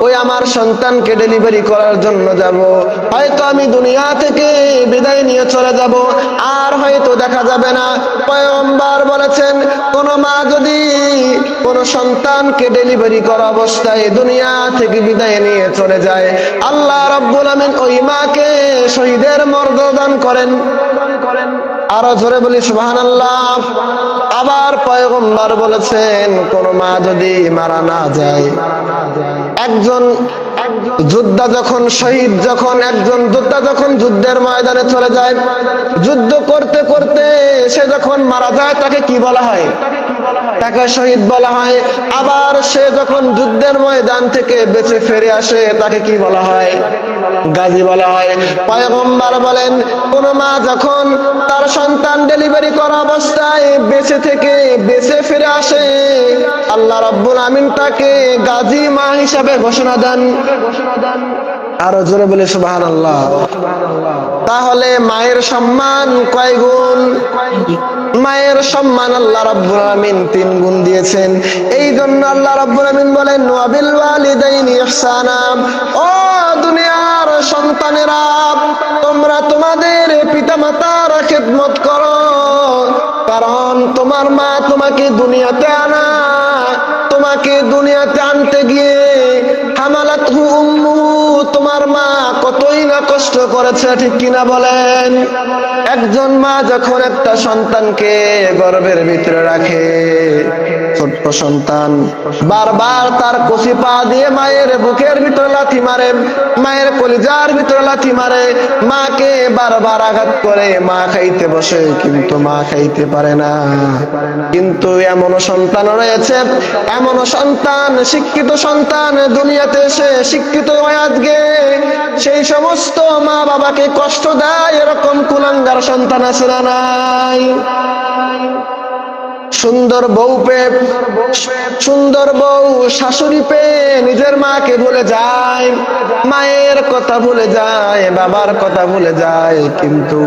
ওই আমার সন্তানকে ডেলিভারি করার জন্য যাব, হয়তো আমি দুনিয়া থেকে বিদায় নিয়ে চলে যাব, আর হয়তো দেখা যাবে না। পয়গম্বর বলেছেন, কোন মা যদি কোন সন্তানকে ডেলিভারি করা অবস্থায় দুনিয়া থেকে বিদায় নিয়ে চলে যায়, আল্লাহ রাব্বুল আমিন ওই মাকে শহীদের মর্যাদা দান করেন। আরো জোরে বলি সুবহানাল্লাহ। আবার পয়গম্বর বলেছেন, কোন মা যদি মারা না যায়, একজন যোদ্ধা যখন শহীদ, যখন একজন যোদ্ধা যখন যুদ্ধের ময়দানে চলে যায়, যুদ্ধ করতে করতে সে যখন মারা যায়, তাকে কি বলা হয়? তাকে শহীদ বলা হয়। আবার সে যখন যুদ্ধের ময়দান থেকে বেঁচে ফিরে আসে, তাকে কি বলা হয়? গাজী বলা হয়। পয়গম্বর বলেন, কোন মা যখন তার সন্তান ডেলিভারি করা অবস্থায় বেঁচে থেকে বেঁচে ফিরে আসে, আল্লাহ রাব্বুল আমিন তাকে গাজী মা হিসাবে ঘোষণা দেন। আরো জোরে বলে সুবহানাল্লাহ। তাহলে মায়ের সম্মান কয় গুণ? মায়ের সম্মান আল্লাহ রাব্বুল আমিন 3 গুণ দিয়েছেন। এই জন্য আল্লাহ রাব্বুল আমিন বলেন, ওয়া বিল ওয়ালিদাইনি ইহসানা। ও দুনিয়ার সন্তানেরা, তোমরা তোমাদের পিতামাতার খেদমত করো, কারণ তোমার মা তোমাকে দুনিয়াতে আনা, তোমাকে দুনিয়াতে আনতে গিয়ে হামালাতহু উম্মুহু, তোমার মা কতই না কষ্ট করেছে, ঠিক কিনা বলেন? একজন মা যখন একটা সন্তানকে গর্ভের ভিতরে রাখে, ছোট্ট সন্তান বারবার তার কচি পা দিয়ে মায়ের বুকের ভিতরে লাথি মারে, মায়ের কলিজার ভিতরে লাথি মারে, মাকে বারবার আঘাত করে, মা খাইতে বসে কিন্তু মা খাইতে পারে না। কিন্তু এমন সন্তান রয়েছে, এমন সন্তান, শিক্ষিত সন্তান দুনিয়াতে এসে শিক্ষিত হয়ে আজকে সেই সমস্ত মা বাবাকে কষ্ট দেয়, এরকম কুলাঙ্গার সন্তান আছে না নাই? সুন্দর বউ পেয়ে, সুন্দর বউ শাশুড়ি পেয়ে নিজের মাকে ভুলে যায়, মায়ের কথা ভুলে যায়, বাবার কথা ভুলে যায়। কিন্তু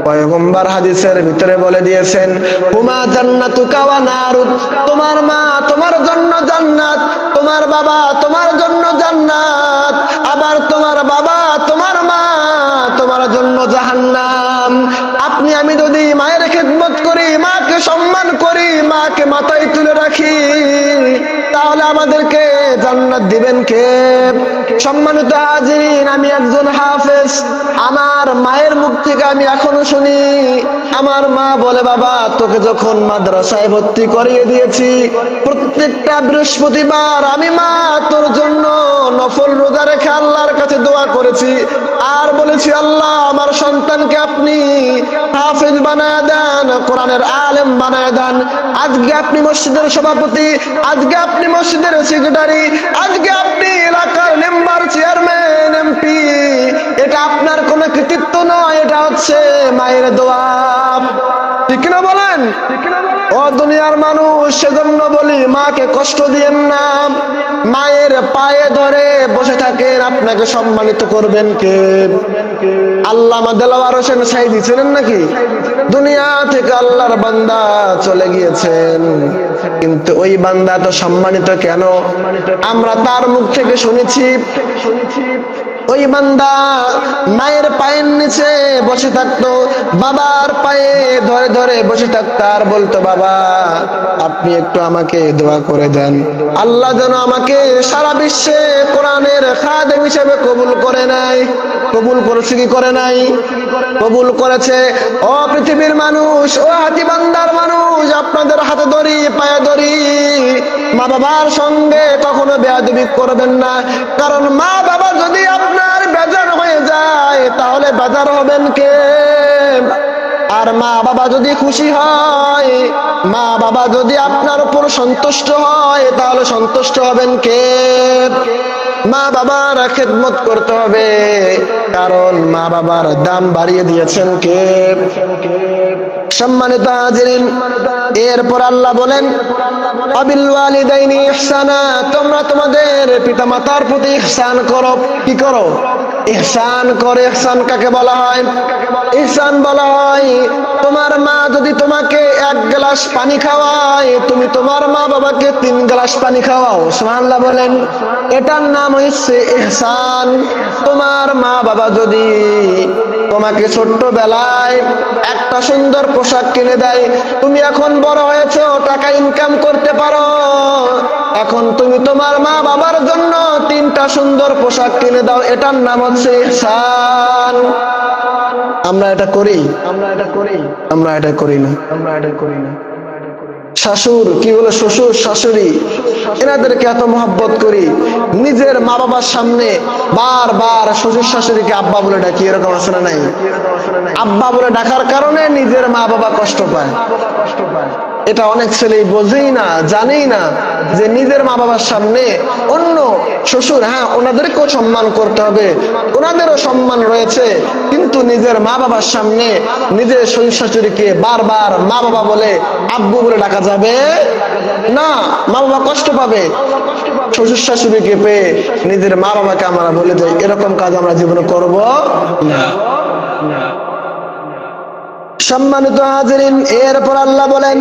পয়গম্বর হাদিসের ভিতরে বলে দিয়েছেন, হুমা জান্নাতুকা ওয়া নারুক, তোমার মা তোমার জন্য জান্নাত, তোমার বাবা তোমার জন্য জান্নাত, আবার তোমার বাবা তোমার মা তোমার জন্য জাহান্নাম। আপনি আমি যদি মায়ের খেদমত করি, মাকে সম্মান করি, মাকে মাথায় তুলে রাখি, তাহলে আমাদেরকে জান্নাত দিবেন কে? সম্মানিত হাজিরিন, আমি একজন হাফেজ, আমার মায়ের মুখ থেকে আমি এখনো শুনি, আমার মা বলে, বাবা তোকে যখন মাদ্রাসায় ভর্তি করিয়ে দিয়েছি, প্রত্যেকটা বৃহস্পতিবার আমি মা তোর জন্য নফল রোজা রেখে আল্লাহর কাছে দোয়া করেছি, আর বলেছি, আল্লাহ আমার সন্তানকে আপনি হাফেজ বানায় দেন, কোরআনের আলেম বানায় দেন। আজকে আপনি মসজিদের সভাপতি, আজকে আপনি মসজিদের সেক্রেটারি, আজকে আপনি এলাকার মেম্বার, চেয়ারম্যান, এমপি, এটা আপনার কোনো কৃতিত্ব নয়, এটা হচ্ছে মায়ের দোয়া, ঠিক না বলেন? ও দুনিয়ার মানুষ, সেজন্য বলি মাকে কষ্ট দিয়েন না, মায়ের পায়ে ধরে বসে থাকেন, আপনাকে সম্মানিত করবেন কে? আল্লামা দেলাওয়ার হোসেন সাইদি ছিলেন নাকি? দুনিয়া থেকে আল্লাহর বান্দা চলে গিয়েছেন, কিন্তু ওই বান্দা তো সম্মানিত কেন? আমরা তার মুখ থেকে শুনেছি, ওই বান্দা মায়ের পায়ের নিচে বসে থাকতো, বাবার পায়ে ধরে ধরে বসে থাকতো, আর বলতো, বাবা আপনি একটু আমাকে দোয়া করে দেন, আল্লাহ যেন আমাকে সারা বিশ্বে কোরআনের খাদেম হিসেবে কবুল করে নাই। কবুল করেছে কি করে নাই? কবুল করেছে। ও পৃথিবীর মানুষ, ও হাতীবান্ধার মানুষ, আপনাদের হাতে ধরি, পায়ে ধরি, মা বাবার সঙ্গে কখনো বেয়াদবি করবেন না, কারণ মা বাবা যদি আপনার বেজার হয়ে যায়, তাহলে বেজার হবেন কে? আর মা বাবা যদি খুশি হয়, মা বাবা যদি আপনার উপর সন্তুষ্ট হয়, তাহলে সন্তুষ্ট হবেন কে? মা বাবার খেদমত করতে হবে, কারণ মা বাবার দাম বাড়িয়ে দিয়েছেন কে? সম্মানিত হাজিরিন, এরপর আল্লাহ বলেন, আবিল ওয়ালিদাইনি ইহসানা, তোমরা তোমাদের পিতামাতার প্রতি ইহসান করো। কি করো? ইহসান করে। ইহসান কাকে বলা হয়? ইহসান বলা হয় তোমার মা যদি তোমাকে 1 গ্লাস পানি খাওয়ায়, তুমি তোমার মা বাবাকে 3 গ্লাস পানি খাওয়াও। সুবহানাল্লাহ বলেন। এটার নাম হচ্ছে ইহসান। তোমার মা বাবা যদি তোমাকে ছোট্টবেলায় একটা সুন্দর পোশাক কিনে দেয়, তুমি এখন বড় হয়েছো, টাকা ইনকাম করতে পারো, এখন তুমি তোমার মা বাবার জন্য 3টা সুন্দর পোশাক কিনে দাও, এটার নাম হচ্ছে ইহসান। আমরা এটা করি? আমরা এটা করি না। শাশুড় কি বলে, শ্বশুর শাশুড়ি, এনাদেরকে এত মহব্বত করি, নিজের মা বাবার সামনে বারবার শ্বশুর শাশুড়িকে আব্বা বলে ডাকি, এরকম আছে না নাই? আব্বা বলে ডাকার কারণে নিজের মা বাবা কষ্ট পায়। এটা অনেক ছেলেই বোঝেই না, জানেই না যে নিজের মা বাবার সামনে অন্য শ্বশুর, হ্যাঁ ওনাদেরকেও সম্মান করতে হবে, ওনাদেরও সম্মান রয়েছে, কিন্তু নিজের মা বাবার সামনে নিজের শ্বশুর শাশুড়িকে বারবার মা বাবা বলে আব্বু বলে ডাকা যাবে না, মা বাবা কষ্ট পাবে। শ্বশুর শাশুড়িকে পেয়ে নিজের মা বাবাকে আমরা বলে যাই, এরকম কাজ আমরা জীবনে করব না। সম্মানিত হাজিরিন, এরপর আল্লাহ বলেন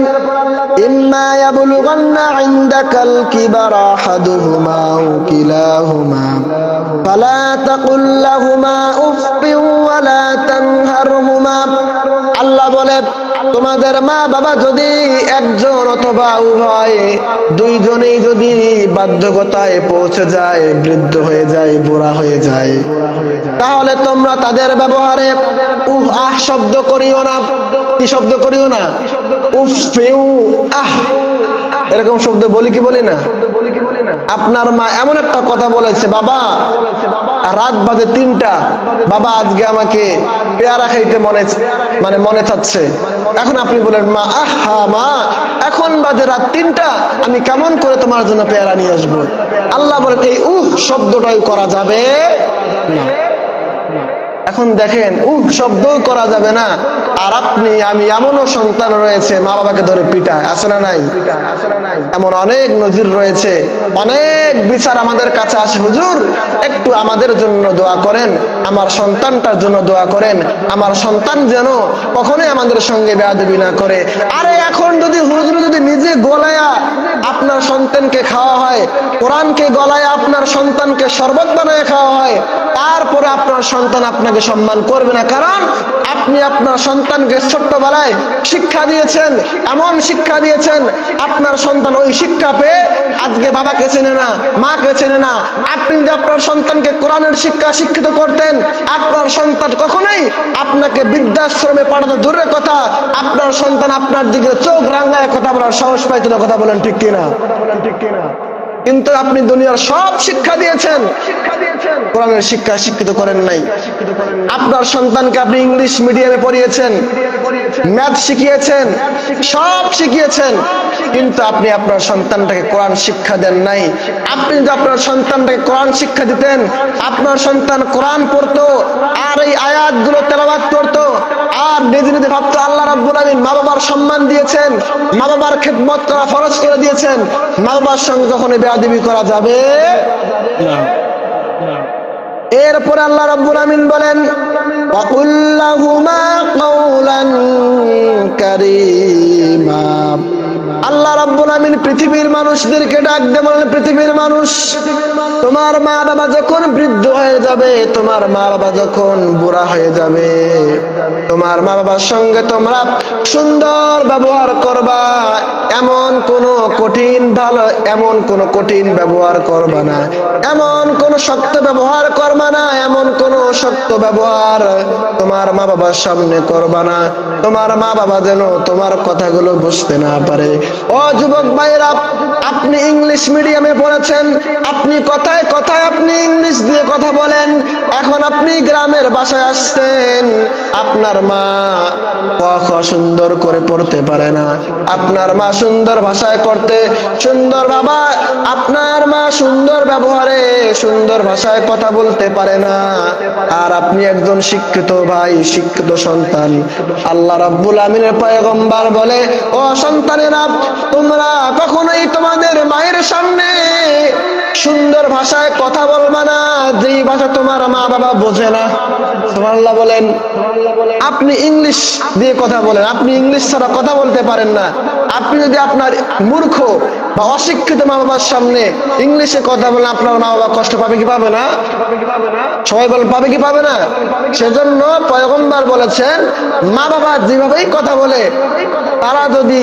ইম্মা ইয়াবলুগান্না ইনদাকাল কিবারা আহাদুহুমা আও কিলাহুমা ফালা তাকুল লাহুমা উফফিন ওয়া লা তানহারহুমা। আল্লাহ বলে তোমাদের মা বাবা যদি একজন অথবা উভয়, দুইজনেই যদি বাধ্যকতায় পৌঁছে যায়, বৃদ্ধ হয়ে যায়, বুড়া হয়ে যায়, তাহলে তোমরা তাদের ব্যবহারে উফ আহ শব্দ করিও না। কি শব্দ করিও না? উফ ফিউ আহ, এরকম শব্দ বলি কি বলি না? আপনার মা এমন একটা কথা বলেছে, বাবা রাত বাজে 3টা, বাবা আজকে আমাকে পেয়ারা খাইতে মনে চাচ্ছে, এখন আপনি বলেন মা আহা মা এখন বাজে রাত 3টা, আমি কেমন করে তোমার জন্য পেয়ারা নিয়ে আসবো? আল্লাহ বলেন এই উহ শব্দটাই করা যাবে না। এখন দেখেন শব্দও করা যাবে না, আর আপনি আমি এমনও সন্তান রয়েছে মা বাবাকে ধরে পিটায়, আছে না নাই? এমন অনেক নজির রয়েছে, অনেক বিচার আমাদের কাছে আসে, হুজুর একটু আমাদের জন্য দোয়া করেন, আমার সন্তানটার জন্য দোয়া করেন, আমার সন্তান যেন কখনোই আমাদের সঙ্গে বেয়াদবি না করে। আরে এখন যদি হুজুর যদি নিজে গলায়া আপনার সন্তানকে খাওয়া হয়, কোরআনকে গলায় আপনার সন্তানকে শরবত বানায় খাওয়া হয়, তারপরে আপনার সন্তান আপনাকে সম্মান করবে না, কারণ আপনি আপনার সন্তানকে ছোট্টবেলায় শিক্ষা দিয়েছেন, এমন শিক্ষা দিয়েছেন আপনার সন্তান ওই শিক্ষা পেয়ে আজকে বাবাকে চেনে না, মাকে চেনে না। আপনি যদি আপনার সন্তানকে কোরআনের শিক্ষা শিক্ষিত করতেন, আপনার সন্তান কখনোই আপনাকে বৃদ্ধাশ্রমে পাঠাতে দূরের কথা, আপনার সন্তান আপনার দিকে চোখ রাঙায় কথা বলার সাহস পাইতো না। কথা বলেন ঠিক কিনা? কিন্তু আপনি দুনিয়ার সব শিক্ষা দিয়েছেন, কোরআনের শিক্ষা শিক্ষিত করেন নাই। আপনার সন্তানকে আপনি ইংলিশ মিডিয়ামে পড়িয়েছেন, ম্যাথ শিখিয়েছেন, সব শিখিয়েছেন, কিন্তু আপনি আপনার সন্তানটাকে কোরআন শিক্ষা দেন নাই। আপনি যদি আপনার সন্তানটাকে কোরআন শিক্ষা দিতেন, আপনার সন্তান কোরআন পড়তো আর এই আয়াতগুলো তেলাওয়াত করতো, আর নিজে নিজে ভাবতো আল্লাহ রাব্বুল আমিন মা বাবার সম্মান দিয়েছেন, মা বাবার খেদমত করা ফরজ করে দিয়েছেন, মা বাবার সঙ্গে কখনো বেয়াদবি করা যাবে না। এরপর আল্লাহ রাব্বুল আমিন বলেন ওয়াকুল লাহুমা কাওলান কারীমা। আল্লাহ রাব্বুল আমিন পৃথিবীর মানুষদেরকে ডাক দিয়ে বলেন, পৃথিবীর মানুষ, তোমার মা বাবা যখন বৃদ্ধ হয়ে যাবে, তোমার মা বাবা যখন বুড়া হয়ে যাবে, তোমার মা বাবার সঙ্গে তোমরা সুন্দর ব্যবহার করবা, এমন কোন কঠিন ব্যবহার করবা না, এমন কোন শক্ত ব্যবহার করবা না, এমন কোন শক্ত ব্যবহার তোমার মা বাবার সামনে করবা না, তোমার মা বাবা যেন তোমার কথাগুলো বুঝতে না পারে। ও যুবক ভাইরা, আপনি ইংলিশ মিডিয়ামে পড়েছেন, আপনি কথায় কথায় আপনি ইংলিশ দিয়ে কথা বলেন, এখন আপনি গ্রামের বাসায় আসছেন, আপনার মা ক খ সুন্দর করে পড়তে পারে না, আপনার মা সুন্দর ভাষায় করতে সুন্দর, বাবা আপনার মা সুন্দর ব্যবহারে সুন্দর ভাষায় কথা বলতে পারে না, আর আপনি একজন শিক্ষিত ভাই, শিক্ষিত সন্তান। আল্লাহ রাব্বুল আমিনের পয়গম্বর বলে, ও সন্তানেরা, তোমরা কখনোই তোমাদের মায়ের সামনে সুন্দর ভাষায় কথা বলবা না যেই ভাষা তোমার মা বাবা বোঝে না। সুবহানাল্লাহ বলেন। আপনি ইংলিশ দিয়ে কথা বলেন, আপনি ইংলিশ ছাড়া কথা বলতে পারেন না, আপনি যদি আপনার মূর্খ বা অশিক্ষিত মা বাবার সামনে ইংলিশে কথা বলেন, আপনার মা বাবা কষ্ট পাবে কি পাবে না? সবাই বলেন পাবে কি পাবে না? সেজন্য পয়গম্বর বলেছেন মা বাবা যেভাবেই কথা বলে তারা যদি